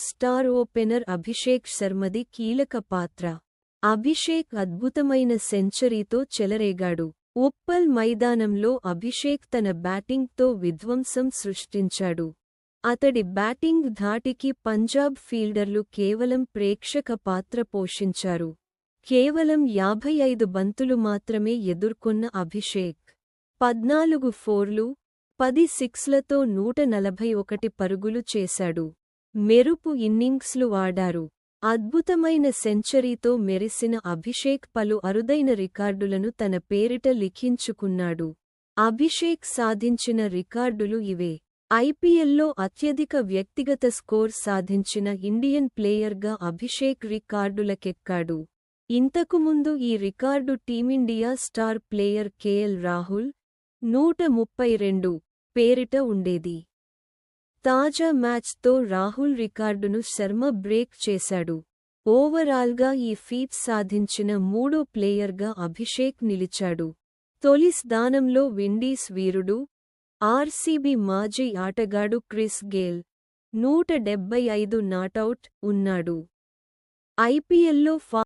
Star opener Abhishek శర్మది కీలక పాత్ర. అభిషేక్ అద్భుతమైన సెంచరీతో చెలరేగాడు. ఉప్పల్ మైదానంలో అభిషేక్ తన బ్యాటింగ్తో విధ్వంసం సృష్టించాడు. అతడి బ్యాటింగ్ ధాటికి పంజాబ్ ఫీల్డర్లు కేవలం ప్రేక్షక పాత్ర పోషించారు. కేవలం 55 బంతులు మాత్రమే ఎదుర్కొన్న అభిషేక్ 14 ఫోర్లు, 10 సిక్స్లతో 141 పరుగులు చేశాడు. మెరుపు ఇన్నింగ్స్లు ఆడారు. అద్భుతమైన సెంచరీతో మెరిసిన అభిషేక్ పలు అరుదైన రికార్డులను తన పేరిట లిఖించుకున్నాడు. అభిషేక్ సాధించిన రికార్డులు ఇవే. ఐపీఎల్లో అత్యధిక వ్యక్తిగత స్కోర్ సాధించిన ఇండియన్ ప్లేయర్గా అభిషేక్ రికార్డులకెక్కాడు. ఇంతకుముందు ఈ record team India star player KL Rahul 132 పేరిట ఉండేది. తాజా మ్యాచ్తో రాహుల్ రికార్డును శర్మ బ్రేక్ చేశాడు. ఓవరాల్గా ఈ ఫీట్ సాధించిన మూడో ప్లేయర్గా అభిషేక్ నిలిచాడు. తొలి స్థానంలో విండీస్ వీరుడు, ఆర్సీబీ మాజీ ఆటగాడు క్రిస్ గేల్ 175 నాటౌట్ ఉన్నాడు. ఐపీఎల్లో